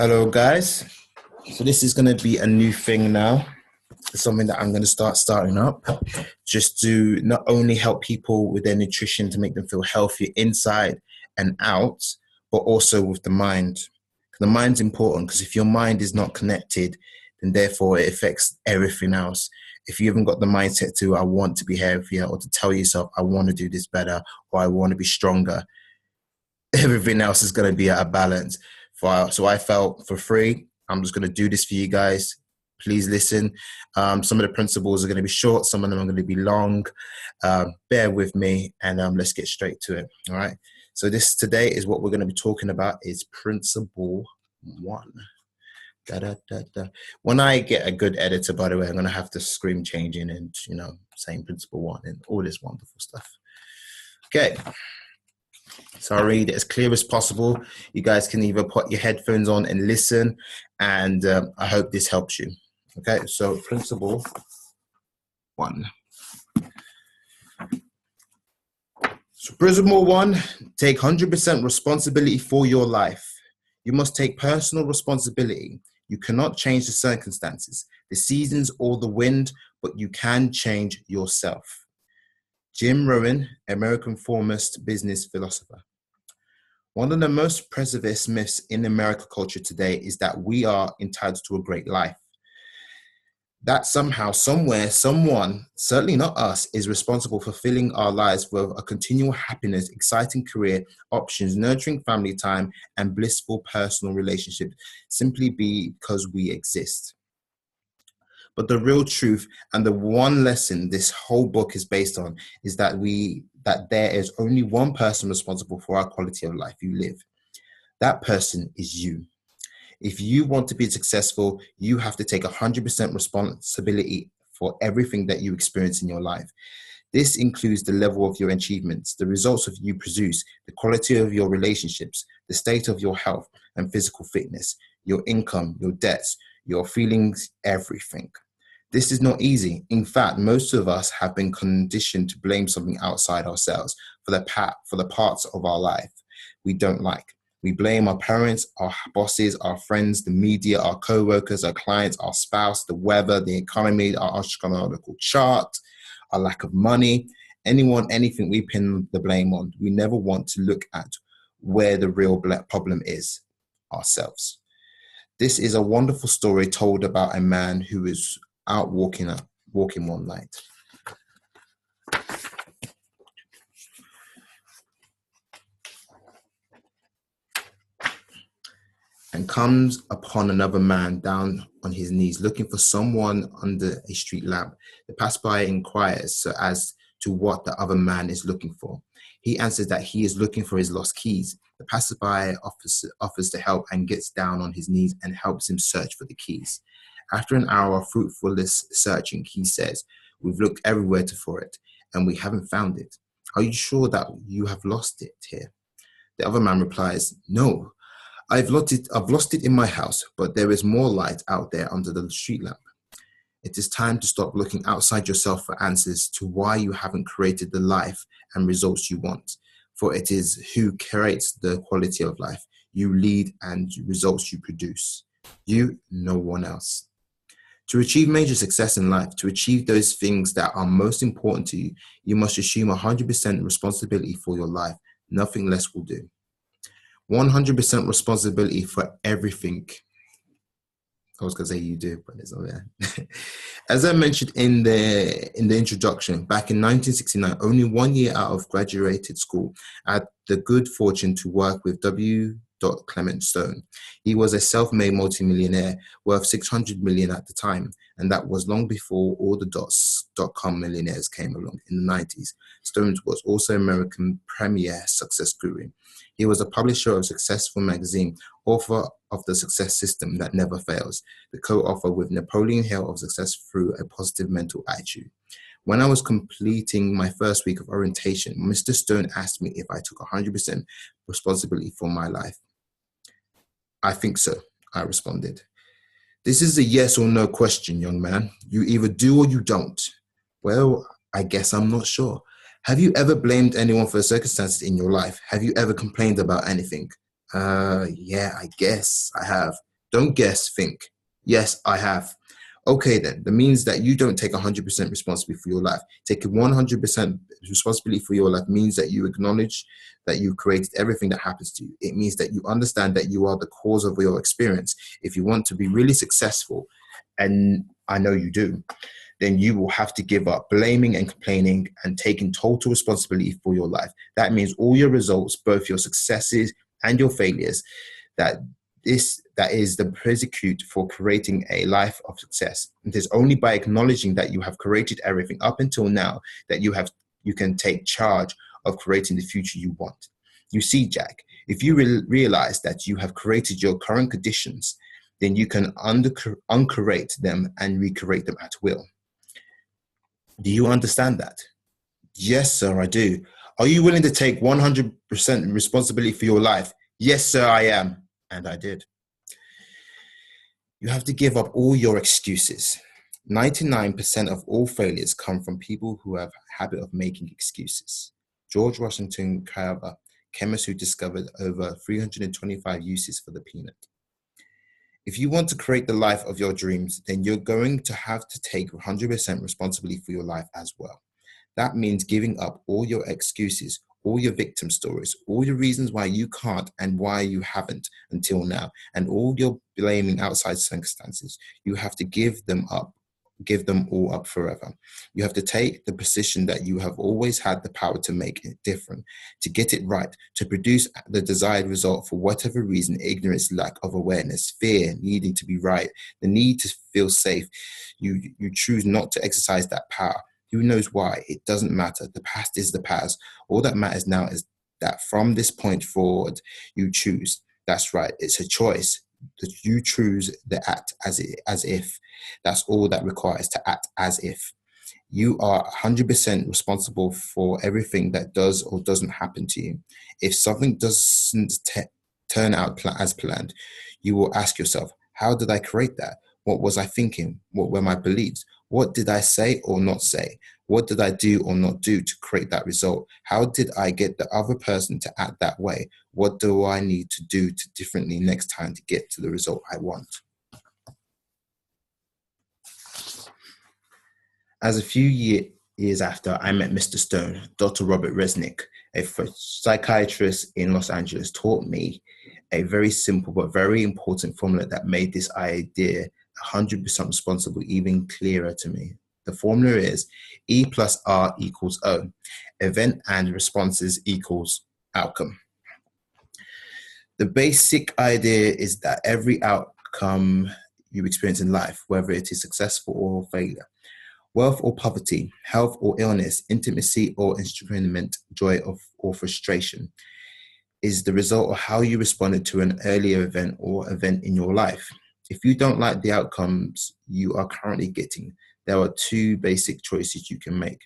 Hello, guys. So this is going to be a new thing now. It's something that I'm going to starting up, just to not only help people with their nutrition to make them feel healthy inside and out, but also with the mind. The mind's important because if your mind is not connected, then therefore it affects everything else. If you haven't got the mindset to, I want to be healthier, or to tell yourself, I want to do this better, or I want to be stronger, everything else is going to be at a balance. So I felt for free, I'm just going to do this for you guys. Please listen. Some of the principles are going to be short. Some of them are going to be long. Bear with me, and let's get straight to it. All right. So this today is what we're going to be talking about is principle one. Da, da, da, da. When I get a good editor, by the way, I'm going to have to screen changing and, saying principle one and all this wonderful stuff. Okay. So I'll read it as clear as possible. You guys can either put your headphones on and listen, and I hope this helps you. Okay, so principle one. So principle one, take 100% responsibility for your life. You must take personal responsibility. You cannot change the circumstances, the seasons, or the wind, but you can change yourself. Jim Rohn, American foremost business philosopher. One of the most preservist myths in American culture today is that we are entitled to a great life. That somehow, somewhere, someone, certainly not us, is responsible for filling our lives with a continual happiness, exciting career options, nurturing family time, and blissful personal relationships, simply because we exist. But the real truth, and the one lesson this whole book is based on, is that there is only one person responsible for our quality of life you live. That person is you. If you want to be successful, you have to take 100% responsibility for everything that you experience in your life. This includes the level of your achievements, the results of you produce, the quality of your relationships, the state of your health and physical fitness, your income, your debts, your feelings, everything. This is not easy. In fact, most of us have been conditioned to blame something outside ourselves for the parts of our life we don't like. We blame our parents, our bosses, our friends, the media, our co-workers, our clients, our spouse, the weather, the economy, our astrological chart, our lack of money, anything we pin the blame on. We never want to look at where the real problem is, ourselves. This is a wonderful story told about a man who is out walking one night. And comes upon another man down on his knees, looking for someone under a street lamp. The passerby inquires as to what the other man is looking for. He answers that he is looking for his lost keys. The passerby offers to help and gets down on his knees and helps him search for the keys. After an hour of fruitless searching, he says, "We've looked everywhere for it, and we haven't found it. Are you sure that you have lost it here?" The other man replies, "No, I've lost it in my house, but there is more light out there under the street lamp." It is time to stop looking outside yourself for answers to why you haven't created the life and results you want. For it is who creates the quality of life you lead and results you produce. You, no one else. To achieve major success in life, to achieve those things that are most important to you, you must assume 100% responsibility for your life. Nothing less will do. 100% responsibility for everything. I was going to say you do, but it's not there. As I mentioned in the introduction, back in 1969, only 1 year out of graduated school, I had the good fortune to work with W. Clement Stone. He was a self-made multimillionaire worth 600 million at the time, and that was long before all the .com millionaires came along in the 90s. Stone was also American premier success guru. He was a publisher of Successful Magazine, author of The Success System That Never Fails, the co-author with Napoleon Hill of Success Through a Positive Mental Attitude. When I was completing my first week of orientation, Mr. Stone asked me if I took 100% responsibility for my life. "I think so," I responded. "This is a yes or no question, young man. You either do or you don't." "Well, I guess I'm not sure." "Have you ever blamed anyone for circumstances in your life? Have you ever complained about anything?" Yeah, I guess I have." Don't guess, think. Yes, I have. Okay, then. That means that you don't take 100% responsibility for your life. Taking 100% responsibility for your life means that you acknowledge that you created everything that happens to you. It means that you understand that you are the cause of your experience. If you want to be really successful, and I know you do, then you will have to give up blaming and complaining and taking total responsibility for your life. That means all your results, both your successes and your failures, that is the predicate for creating a life of success. It is only by acknowledging that you have created everything up until now that you can take charge of creating the future you want. You see, Jack, if you realize that you have created your current conditions, then you can uncreate them and recreate them at will. Do you understand that? Yes, sir, I do. Are you willing to take 100% responsibility for your life? Yes, sir, I am. And I did. You have to give up all your excuses. 99% of all failures come from people who have a habit of making excuses. George Washington Carver, chemist who discovered over 325 uses for the peanut. If you want to create the life of your dreams, then you're going to have to take 100% responsibility for your life as well. That means giving up all your excuses, all your victim stories, all your reasons why you can't and why you haven't until now, and all your blaming outside circumstances. You have to give them all up forever. You have to take the position that you have always had the power to make it different, to get it right, to produce the desired result for whatever reason: ignorance, lack of awareness, fear, needing to be right, the need to feel safe. You choose not to exercise that power. Who knows why? It doesn't matter. The past is the past. All that matters now is that from this point forward, you choose. That's right. It's a choice. That you choose the act as if. That's all that requires, to act as if. You are 100% responsible for everything that does or doesn't happen to you. If something doesn't turn out as planned, you will ask yourself, how did I create that? What was I thinking? What were my beliefs? What did I say or not say? What did I do or not do to create that result? How did I get the other person to act that way? What do I need to do differently next time to get to the result I want? As a few years after I met Mr. Stone, Dr. Robert Resnick, a psychiatrist in Los Angeles, taught me a very simple but very important formula that made this idea 100% responsible even clearer to me. The formula is E plus R equals O. Event and responses equals outcome. The basic idea is that every outcome you experience in life, whether it is successful or failure, wealth or poverty, health or illness, intimacy or estrangement, joy or frustration, is the result of how you responded to an earlier event or event in your life. If you don't like the outcomes you are currently getting, there are two basic choices you can make.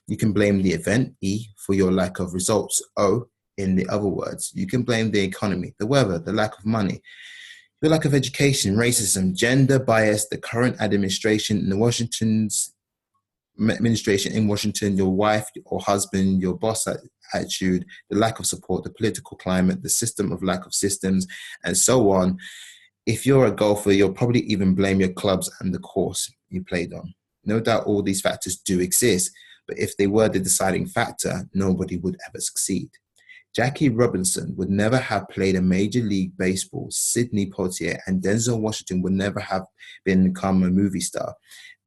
You can blame the event, E, for your lack of results, O, in the other words. You can blame the economy, the weather, the lack of money, your lack of education, racism, gender bias, the current administration in Washington, your wife or husband, your boss attitude, the lack of support, the political climate, the system of lack of systems, and so on. If you're a golfer, you'll probably even blame your clubs and the course you played on. No doubt all these factors do exist, but if they were the deciding factor, nobody would ever succeed. Jackie Robinson would never have played a Major League Baseball. Sidney Poitier and Denzel Washington would never have become a movie star.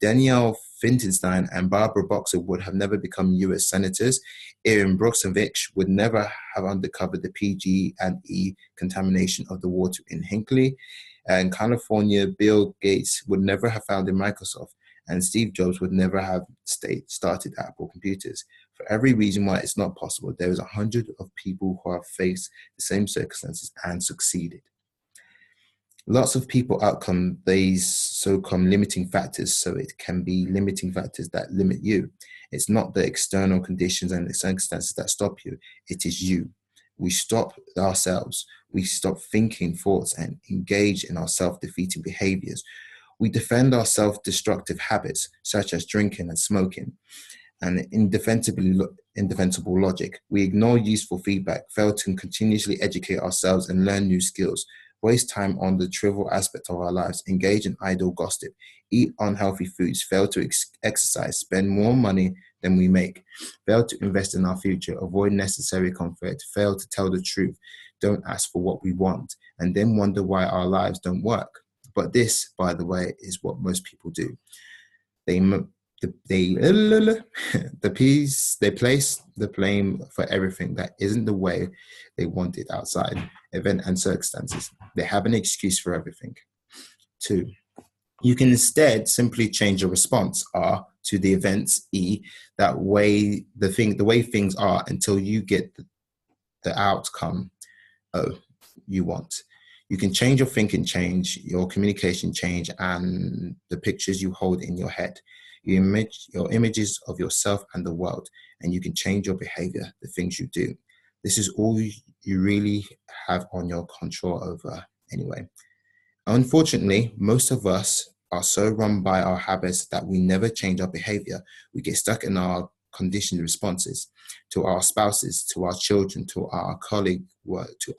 Danielle Finkelstein and Barbara Boxer would have never become U.S. senators. Erin Brockovich would never have uncovered the PG&E contamination of the water in Hinkley. And California, Bill Gates would never have founded Microsoft. And Steve Jobs would never have started Apple Computers. For every reason why it's not possible, there is 100 of people who have faced the same circumstances and succeeded. Lots of people outcome these so-called limiting factors, so it can be limiting factors that limit you. It's not the external conditions and the circumstances that stop you. It is you. We stop ourselves. We stop thinking thoughts and engage in our self-defeating behaviors. We defend our self-destructive habits, such as drinking and smoking, and indefensible logic. We ignore useful feedback, fail to continuously educate ourselves and learn new skills. waste time on the trivial aspect of our lives, engage in idle gossip, eat unhealthy foods, fail to exercise, spend more money than we make, fail to invest in our future, avoid necessary comfort, fail to tell the truth, don't ask for what we want, and then wonder why our lives don't work. But this, by the way, is what most people do. They they place the blame for everything that isn't the way they want it outside event and circumstances. They have an excuse for everything. 2, you can instead simply change your response R to the events E, that way the way things are until you get the outcome O you want. You can change your thinking, change your communication, change, and the pictures you hold in your head. Your images of yourself and the world, and you can change your behavior, the things you do. This is all you really have on your control over anyway. Unfortunately, most of us are so run by our habits that we never change our behavior. We get stuck in our conditioned responses to our spouses, to our children, to our colleague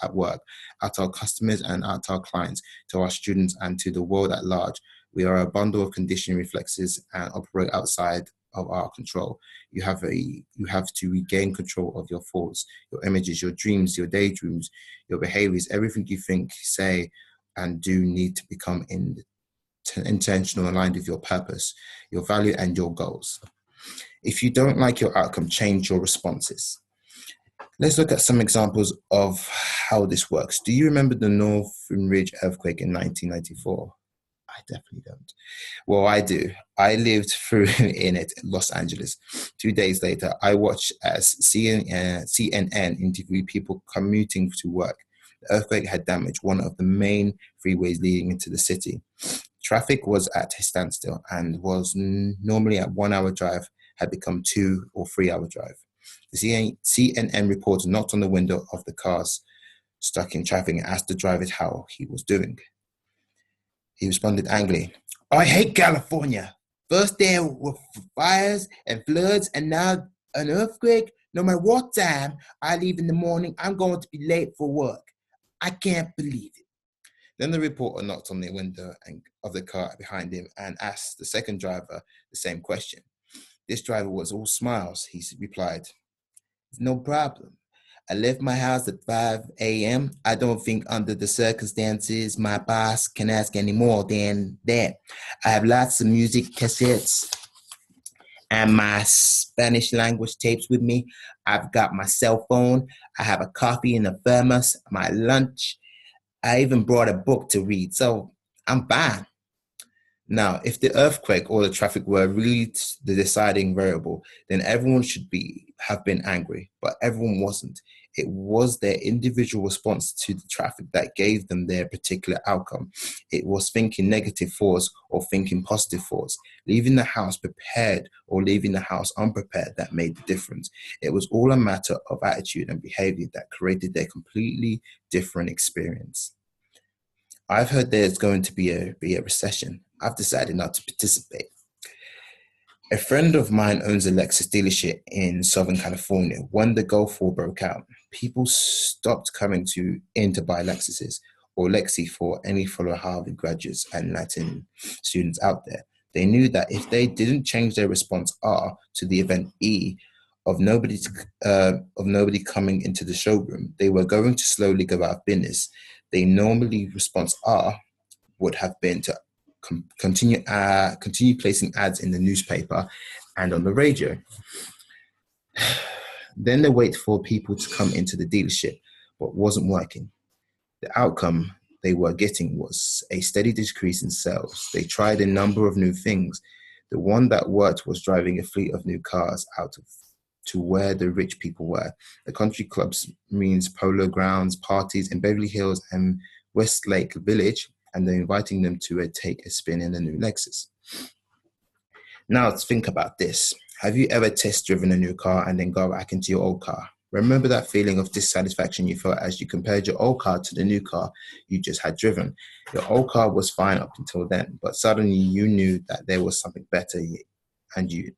at work, at our customers and at our clients, to our students and to the world at large. We are a bundle of conditioning reflexes and operate outside of our control. You have to regain control of your thoughts, your images, your dreams, your daydreams, your behaviors. Everything you think, say, and do need to become intentional, aligned with your purpose, your value, and your goals. If you don't like your outcome, change your responses. Let's look at some examples of how this works. Do you remember the Northern Ridge earthquake in 1994? I definitely don't. Well, I do. I lived through in it in Los Angeles. 2 days later, I watched as CNN interviewed people commuting to work. The earthquake had damaged one of the main freeways leading into the city. Traffic was at a standstill and was normally a 1 hour drive had become 2 or 3 hour drive. The CNN reporter knocked on the window of the cars stuck in traffic and asked the driver how he was doing. He responded angrily, "I hate California. First there were fires and floods and now an earthquake. No matter what time I leave in the morning, I'm going to be late for work. I can't believe it." Then the reporter knocked on the window of the car behind him and asked the second driver the same question. This driver was all smiles. He replied, "No problem. I left my house at 5 a.m. I don't think under the circumstances my boss can ask any more than that. I have lots of music cassettes and my Spanish language tapes with me. I've got my cell phone. I have a coffee in a thermos, my lunch. I even brought a book to read, so I'm fine." Now, if the earthquake or the traffic were really the deciding variable, then everyone should have been angry, but everyone wasn't. It was their individual response to the traffic that gave them their particular outcome. It was thinking negative thoughts or thinking positive thoughts, leaving the house prepared or leaving the house unprepared that made the difference. It was all a matter of attitude and behavior that created their completely different experience. I've heard there's going to be a recession. I've decided not to participate. A friend of mine owns a Lexus dealership in Southern California. When the Gulf War broke out, people stopped coming in to buy Lexuses or Lexi for any fellow Harvard graduates and Latin students out there. They knew that if they didn't change their response R to the event E of nobody coming into the showroom, they were going to slowly go out of business. They normally response R would have been to continue placing ads in the newspaper and on the radio. Then they wait for people to come into the dealership, but wasn't working. The outcome they were getting was a steady decrease in sales. They tried a number of new things. The one that worked was driving a fleet of new cars to where the rich people were. The country clubs means polo grounds, parties in Beverly Hills and Westlake Village, and they're inviting them to take a spin in the new Lexus. Now let's think about this. Have you ever test driven a new car and then go back into your old car? Remember that feeling of dissatisfaction you felt as you compared your old car to the new car you just had driven? Your old car was fine up until then, but suddenly you knew that there was something better and you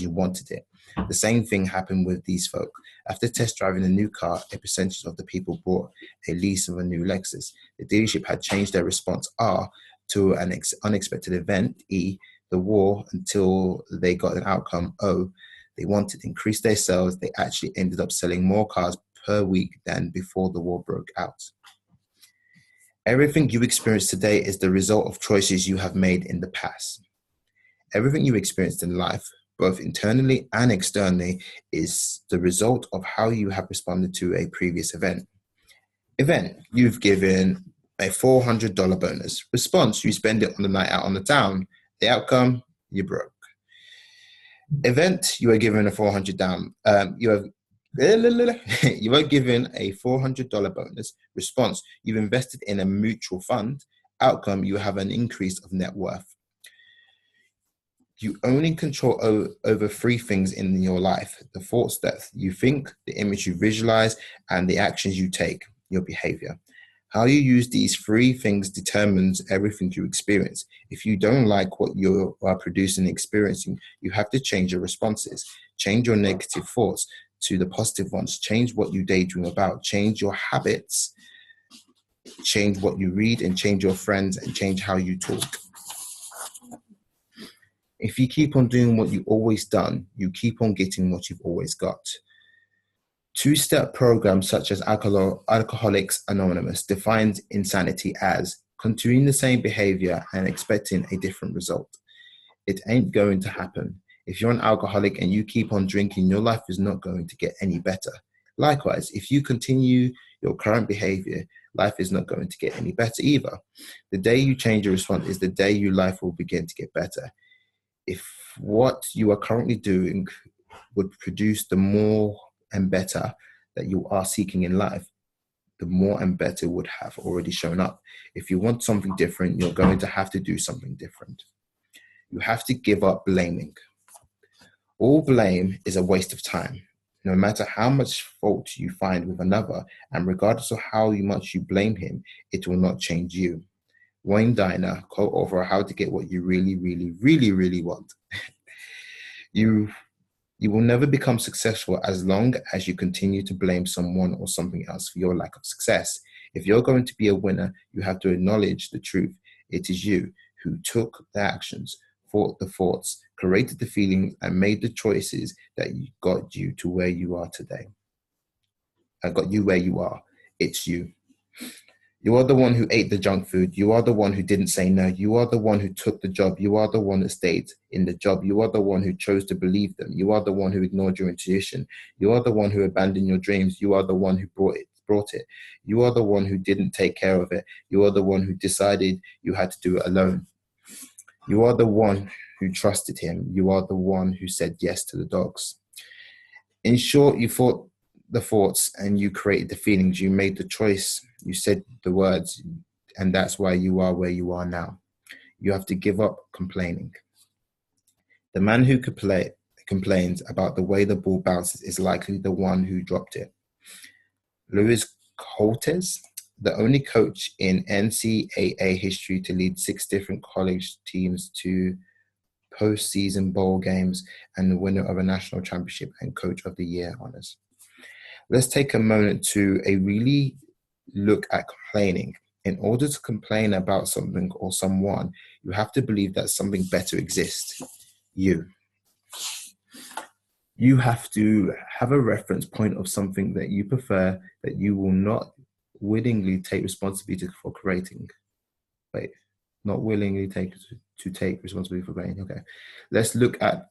wanted it. The same thing happened with these folk. After test driving a new car, a percentage of the people bought a lease of a new Lexus. The dealership had changed their response R to an unexpected event, E, the war, until they got an outcome, O, they wanted to increase their sales. They actually ended up selling more cars per week than before the war broke out. Everything you experience today is the result of choices you have made in the past. Everything you experienced in life, both internally and externally, is the result of how you have responded to a previous event. Event, you've given a $400 bonus. Response, you spend it on the night out on the town. The outcome, you broke. Event, you are given a $400 down. You are given a $400 bonus. Response, you've invested in a mutual fund. Outcome, you have an increase of net worth. You only control over three things in your life: the thoughts that you think, the image you visualize, and the actions you take, your behavior. How you use these three things determines everything you experience. If you don't like what you are producing and experiencing, you have to change your responses. Change your negative thoughts to the positive ones. Change what you daydream about. Change your habits. Change what you read, and change your friends, and change how you talk. If you keep on doing what you've always done, you keep on getting what you've always got. Two-step programs such as Alcoholics Anonymous defines insanity as continuing the same behavior and expecting a different result. It ain't going to happen. If you're an alcoholic and you keep on drinking, your life is not going to get any better. Likewise, if you continue your current behavior, life is not going to get any better either. The day you change your response is the day your life will begin to get better. If what you are currently doing would produce the more and better that you are seeking in life, the more and better would have already shown up. If you want something different, you're going to have to do something different. You have to give up blaming. All blame is a waste of time. No matter how much fault you find with another, and regardless of how much you blame him, it will not change you. Wayne Dyer, co-author How to Get What You Really, Really, Really, Really Want. You will never become successful as long as you continue to blame someone or something else for your lack of success. If you're going to be a winner, you have to acknowledge the truth. It is you who took the actions, thought the thoughts, created the feelings, and made the choices that got you to where you are today. I got you where you are. It's you. You are the one who ate the junk food. You are the one who didn't say no. You are the one who took the job. You are the one that stayed in the job. You are the one who chose to believe them. You are the one who ignored your intuition. You are the one who abandoned your dreams. You are the one who brought it. You are the one who didn't take care of it. You are the one who decided you had to do it alone. You are the one who trusted him. You are the one who said yes to the dogs. In short, you thought the thoughts and you created the feelings. You made the choice. You said the words, and that's why you are where you are now. You have to give up complaining. The man who complains about the way the ball bounces is likely the one who dropped it. Luis Cortez, the only coach in NCAA history to lead 6 different college teams to postseason bowl games, and the winner of a national championship and coach of the year honors. Let's take a moment to really look at complaining. In order to complain about something or someone, you have to believe that something better exists. You have to have a reference point of something that you prefer, that you will not willingly take responsibility for creating. Wait, not willingly take responsibility for creating. Okay, let's look at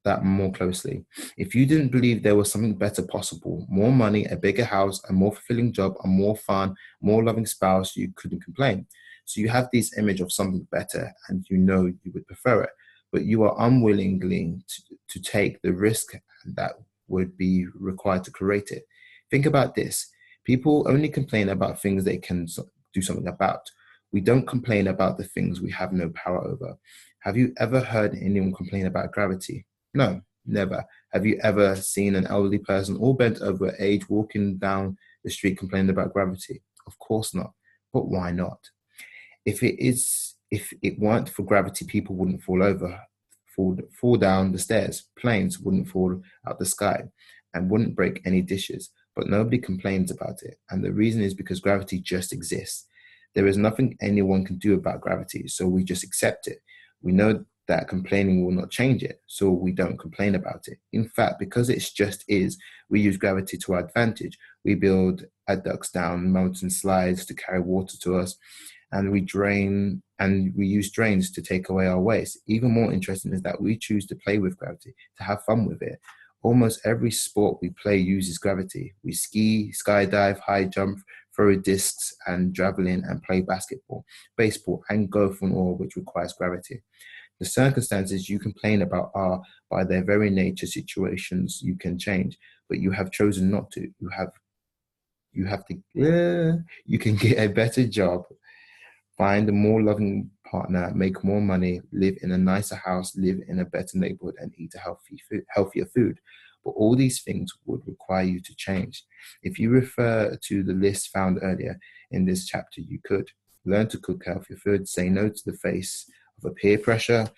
that more closely. If you didn't believe there was something better possible, more money, a bigger house, a more fulfilling job, a more fun, more loving spouse, you couldn't complain. So you have this image of something better and you know you would prefer it, but you are unwillingly to take the risk that would be required to create it. Think about this. People only complain about things they can do something about. We don't complain about the things we have no power over. Have you ever heard anyone complain about gravity? No, never. Have you ever seen an elderly person all bent over age walking down the street complaining about gravity? Of course not. But why not? If it weren't for gravity, people wouldn't fall over. fall down the stairs. Planes wouldn't fall out the sky and wouldn't break any dishes. But nobody complains about it. And the reason is because gravity just exists. There is nothing anyone can do about gravity, so we just accept it. We know that complaining will not change it, so we don't complain about it. In fact, because it just is, we use gravity to our advantage. We build aqueducts down mountain slides to carry water to us, and we use drains to take away our waste. Even more interesting is that we choose to play with gravity, to have fun with it. Almost every sport we play uses gravity. We ski, skydive, high jump, throw discs and javelin, and play basketball, baseball, and go for an oar, which requires gravity. The circumstances you complain about are, by their very nature, situations you can change, but you have chosen not to. You can get a better job, find a more loving partner, make more money, live in a nicer house, live in a better neighborhood, and eat a healthier food. But all these things would require you to change. If you refer to the list found earlier in this chapter, you could learn to cook healthier food, say no to the face of a peer pressure,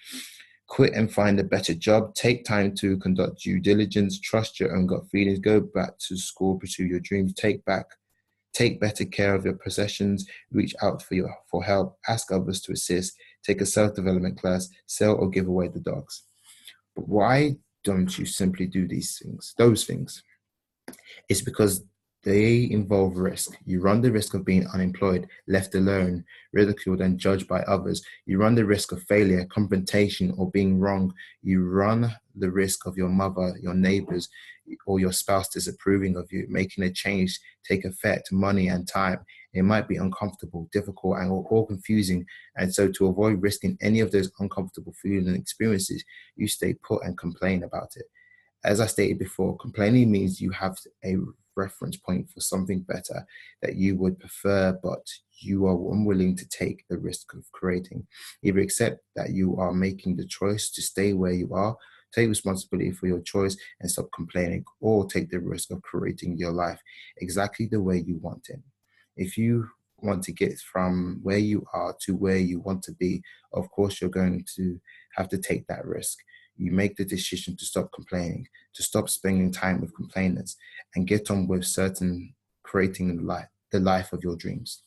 quit and find a better job, take time to conduct due diligence, trust your own gut feelings, go back to school, pursue your dreams, take better care of your possessions, reach out for help, ask others to assist, take a self-development class, sell or give away the dogs. But why don't you simply do those things? It's because they involve risk. You run the risk of being unemployed, left alone, ridiculed and judged by others. You run the risk of failure, confrontation, or being wrong. You run the risk of your mother, your neighbors, or your spouse disapproving of you. Making a change take effect, money and time. It might be uncomfortable, difficult, and or confusing. And so to avoid risking any of those uncomfortable feelings and experiences, you stay put and complain about it. As I stated before, complaining means you have a reference point for something better that you would prefer, but you are unwilling to take the risk of creating. Either accept that you are making the choice to stay where you are, take responsibility for your choice and stop complaining, or take the risk of creating your life exactly the way you want it. If you want to get from where you are to where you want to be, of course, you're going to have to take that risk. You make the decision to stop complaining, to stop spending time with complainers, and get on with creating the life of your dreams.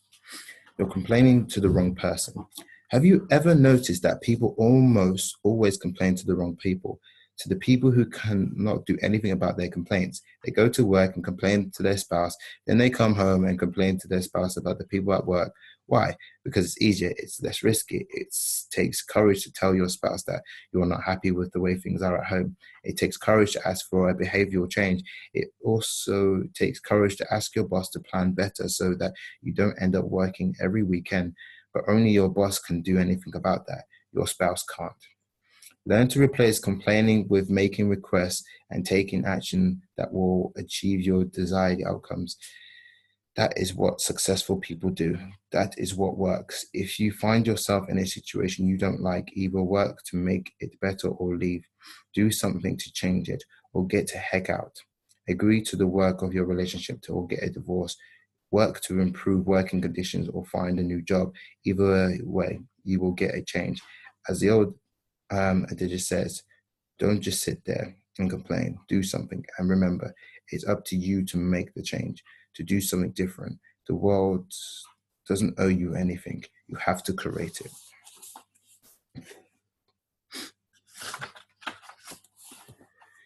You're complaining to the wrong person. Have you ever noticed that people almost always complain to the wrong people? To the people who cannot do anything about their complaints. They go to work and complain to their spouse, then they come home and complain to their spouse about the people at work. Why? Because it's easier, it's less risky. It takes courage to tell your spouse that you're not happy with the way things are at home. It takes courage to ask for a behavioral change. It also takes courage to ask your boss to plan better so that you don't end up working every weekend, but only your boss can do anything about that. Your spouse can't. Learn to replace complaining with making requests and taking action that will achieve your desired outcomes. That is what successful people do. That is what works. If you find yourself in a situation you don't like, either work to make it better or leave. Do something to change it or get the heck out. Agree to the work of your relationship or get a divorce. Work to improve working conditions or find a new job. Either way, you will get a change. As the old adage says, don't just sit there and complain. Do something. And remember, it's up to you to make the change, to do something different. The world doesn't owe you anything. You have to create it.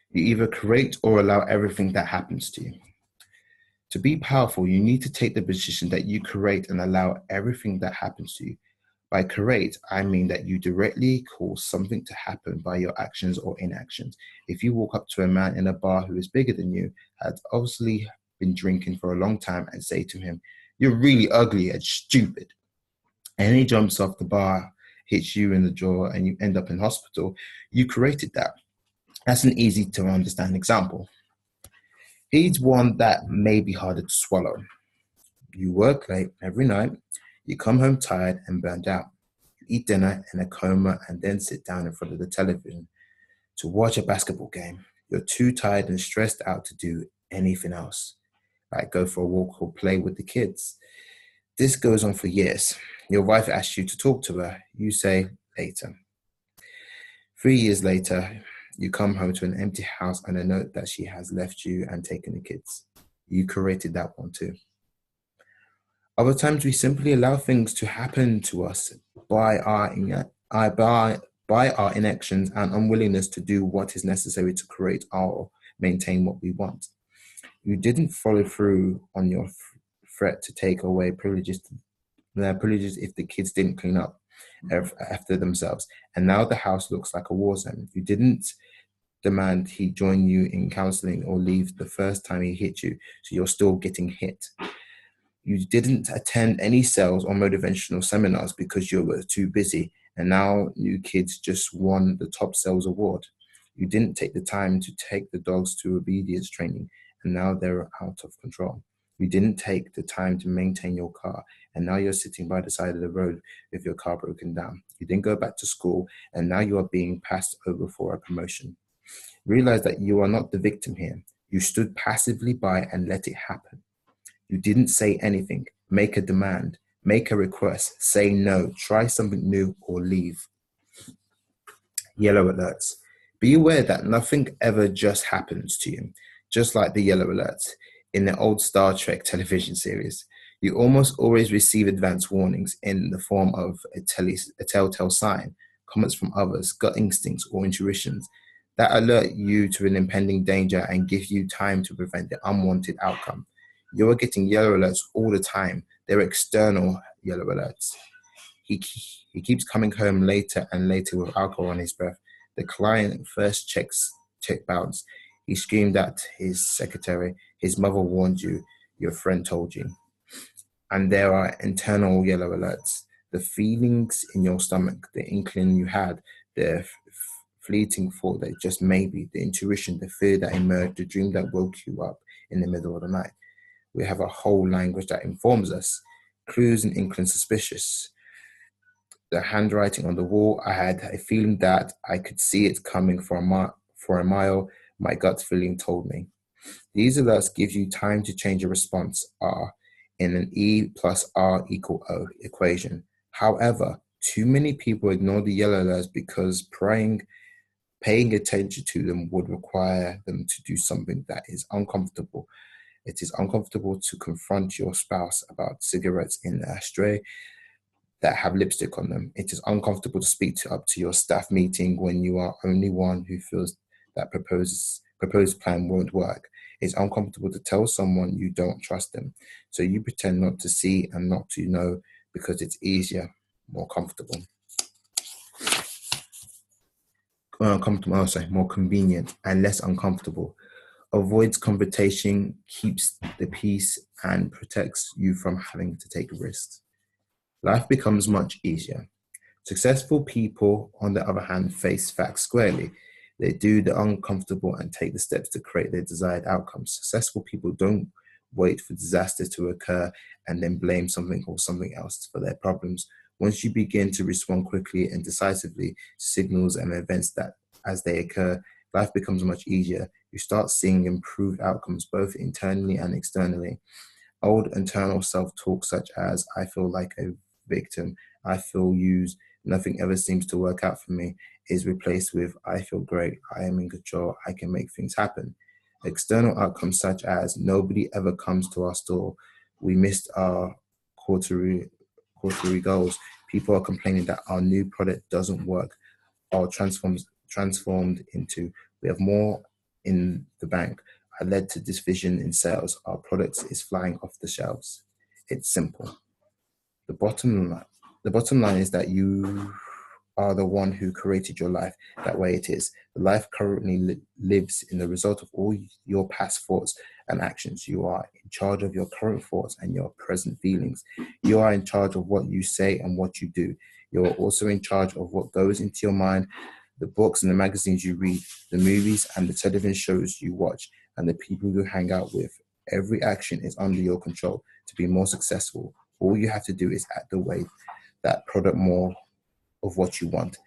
You either create or allow everything that happens to you. To be powerful, you need to take the position that you create and allow everything that happens to you. By create, I mean that you directly cause something to happen by your actions or inactions. If you walk up to a man in a bar who is bigger than you, has obviously been drinking for a long time, and say to him, "You're really ugly and stupid," and he jumps off the bar, hits you in the jaw, and you end up in hospital, you created that. That's an easy to understand example. Here's one that may be harder to swallow. You work late every night. You come home tired and burned out. You eat dinner in a coma and then sit down in front of the television to watch a basketball game. You're too tired and stressed out to do anything else, like go for a walk or play with the kids. This goes on for years. Your wife asks you to talk to her. You say later. 3 years later, you come home to an empty house and a note that she has left you and taken the kids. You created that one too. Other times we simply allow things to happen to us by by our inactions and unwillingness to do what is necessary to create or maintain what we want. You didn't follow through on your threat to take away their privileges if the kids didn't clean up after themselves. And now the house looks like a war zone. You didn't demand he join you in counseling or leave the first time he hit you, so you're still getting hit. You didn't attend any sales or motivational seminars because you were too busy, and now new kids just won the top sales award. You didn't take the time to take the dogs to obedience training, and now they're out of control. You didn't take the time to maintain your car, and now you're sitting by the side of the road with your car broken down. You didn't go back to school, and now you are being passed over for a promotion. Realize that you are not the victim here. You stood passively by and let it happen. You didn't say anything, make a demand, make a request, say no, try something new, or leave. Yellow alerts. Be aware that nothing ever just happens to you, just like the yellow alerts in the old Star Trek television series. You almost always receive advance warnings in the form of a telltale sign, comments from others, gut instincts, or intuitions that alert you to an impending danger and give you time to prevent the unwanted outcome. You're getting yellow alerts all the time. They're external yellow alerts. He keeps coming home later and later with alcohol on his breath. The client first check bounced. He screamed at his secretary. His mother warned you. Your friend told you. And there are internal yellow alerts. The feelings in your stomach, the inkling you had, the fleeting thought that just maybe, the intuition, the fear that emerged, the dream that woke you up in the middle of the night. We have a whole language that informs us. Clues and inklings suspicious. The handwriting on the wall, I had a feeling that I could see it coming for a mile. My gut feeling told me. These alerts give you time to change your response R in an E plus R equal O equation. However, too many people ignore the yellow alerts because paying attention to them would require them to do something that is uncomfortable. It is uncomfortable to confront your spouse about cigarettes in the ashtray that have lipstick on them. It is uncomfortable to speak up to your staff meeting when you are only one who feels that proposed plan won't work. It's uncomfortable to tell someone you don't trust them. So you pretend not to see and not to know because it's easier, more comfortable. More convenient and less uncomfortable. Avoids confrontation, keeps the peace, and protects you from having to take risks. Life becomes much easier. Successful people, on the other hand, face facts squarely. They do the uncomfortable and take the steps to create their desired outcomes. Successful people don't wait for disasters to occur and then blame something or something else for their problems. Once you begin to respond quickly and decisively to signals and events that as they occur, life becomes much easier. You start seeing improved outcomes both internally and externally. Old internal self-talk such as, I feel like a victim, I feel used, nothing ever seems to work out for me, is replaced with, I feel great, I am in control, I can make things happen. External outcomes such as, nobody ever comes to our store, we missed our quarterly goals, people are complaining that our new product doesn't work, or transformed into, we have more in the bank. I led to this vision in sales. Our product is flying off the shelves. It's simple. The bottom line is that you are the one who created your life that way it is. The life currently lives in the result of all your past thoughts and actions. You are in charge of your current thoughts and your present feelings. You are in charge of what you say and what you do. You are also in charge of what goes into your mind, the books and the magazines you read, the movies and the television shows you watch, and the people you hang out with. Every action is under your control. To be more successful, all you have to do is act the way that product more of what you want.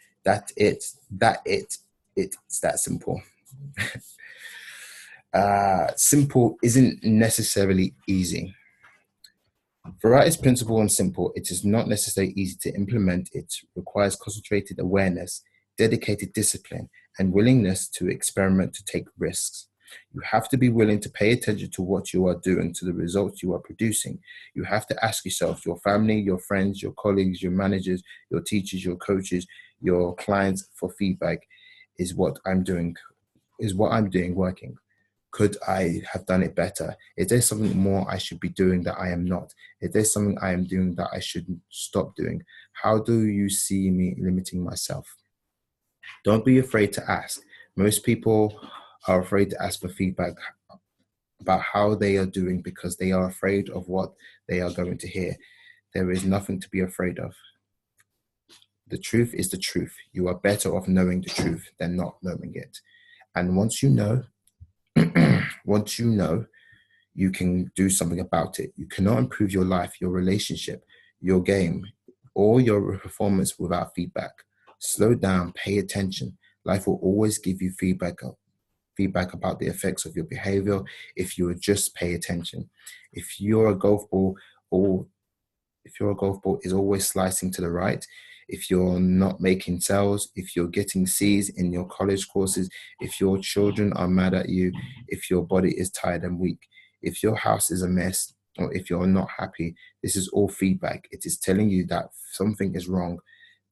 It's that simple. Simple isn't necessarily easy. Variety's principle on simple, it is not necessarily easy to implement. It requires concentrated awareness, dedicated discipline, and willingness to experiment, to take risks. You have to be willing to pay attention to what you are doing, to the results you are producing. You have to ask yourself, your family, your friends, your colleagues, your managers, your teachers, your coaches, your clients for feedback. Is what I'm doing, working? Could I have done it better? Is there something more I should be doing that I am not? Is there something I am doing that I should stop doing? How do you see me limiting myself? Don't be afraid to ask. Most people are afraid to ask for feedback about how they are doing because they are afraid of what they are going to hear. There is nothing to be afraid of. The truth is the truth. You are better off knowing the truth than not knowing it. And once you know, once you know, you can do something about it. You cannot improve your life, your relationship, your game, or your performance without feedback. Slow down, pay attention. Life will always give you feedback about the effects of your behavior if you would just pay attention. If you're a golf ball, or if your golf ball is always slicing to the right, if you're not making sales, if you're getting C's in your college courses, if your children are mad at you, if your body is tired and weak, if your house is a mess, or if you're not happy, this is all feedback. It is telling you that something is wrong.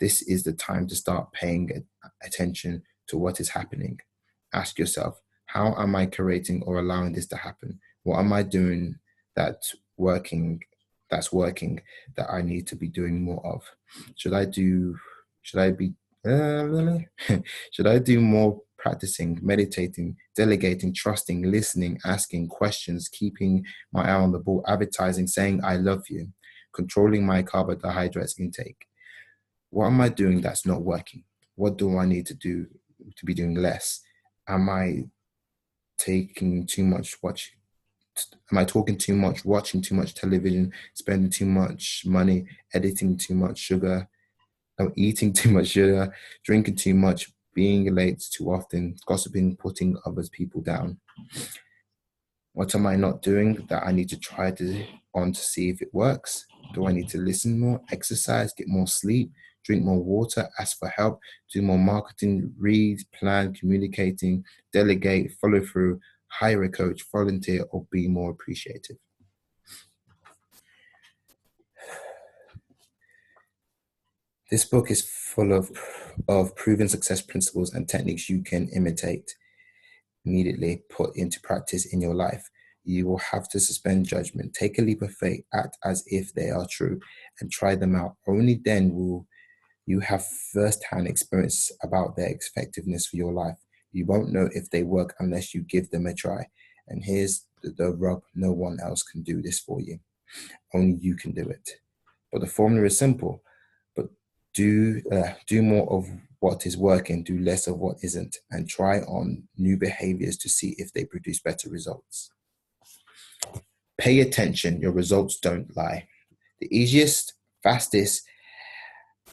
This is the time to start paying attention to what is happening. Ask yourself, how am I creating or allowing this to happen? What am I doing that's working, that I need to be doing more of? Should I do, should I be, should I do more practicing, meditating, delegating, trusting, listening, asking questions, keeping my eye on the ball, advertising, saying I love you, controlling my carbohydrates intake? What am I doing that's not working? What do I need to do to be doing less? Am I taking too much watch? Am I talking too much, watching too much television, spending too much money, editing too much sugar, eating too much sugar, drinking too much, being late too often, gossiping, putting others people down? What am I not doing that I need to try to see if it works? Do I need to listen more, exercise, get more sleep, drink more water, ask for help, do more marketing, read, plan, communicating, delegate, follow through, hire a coach, volunteer, or be more appreciative? This book is full of proven success principles and techniques you can imitate, immediately put into practice in your life. You will have to suspend judgment, take a leap of faith, act as if they are true, and try them out. Only then will you have first-hand experience about their effectiveness for your life. You won't know if they work unless you give them a try. And here's the rub: no one else can do this for you. Only you can do it. But the formula is simple. But do more of what is working, do less of what isn't, and try on new behaviors to see if they produce better results. Pay attention. Your results don't lie. The easiest, fastest,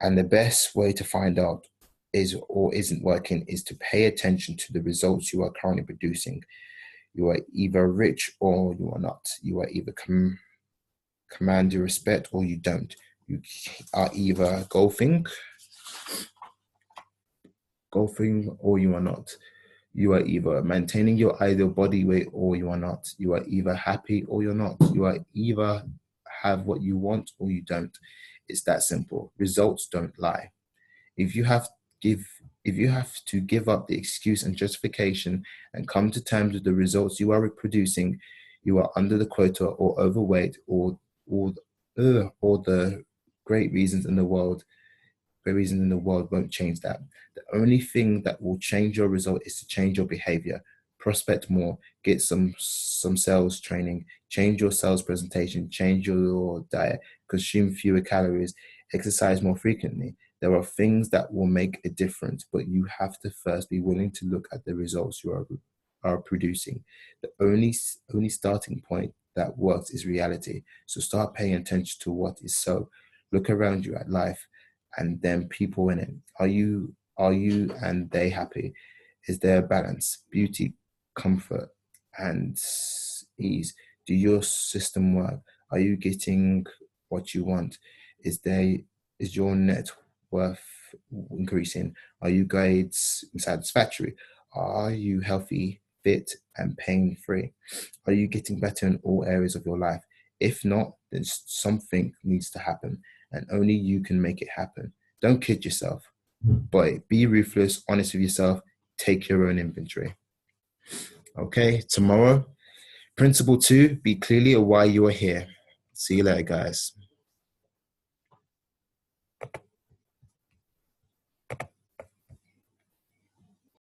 and the best way to find out is or isn't working is to pay attention to the results you are currently producing. You are either rich or you are not. You are either command your respect or you don't. You are either golfing or you are not. You are either maintaining your ideal body weight or you are not. You are either happy or you're not. You are either have what you want or you don't. It's that simple. Results don't lie. If you have to give up the excuse and justification and come to terms with the results you are reproducing, you are under the quota or overweight or the great reasons in the world won't change that. The only thing that will change your result is to change your behavior. Prospect more, get some sales training, change your sales presentation, change your diet, consume fewer calories, exercise more frequently. There are things that will make a difference, but you have to first be willing to look at the results you are producing. The only starting point that works is reality. So start paying attention to what is so. Look around you at life and then people in it. Are you and they happy? Is there a balance, beauty, comfort, and ease? Do your system work? Are you getting what you want? Is your net self-worth increasing? Are you guys satisfactory? Are you healthy, fit, and pain-free? Are you getting better in all areas of your life? If not, then something needs to happen, and only you can make it happen. Don't kid yourself, but be ruthless, honest with yourself, take your own inventory. Okay, tomorrow, principle 2, be clearly of why you are here. See you later, guys.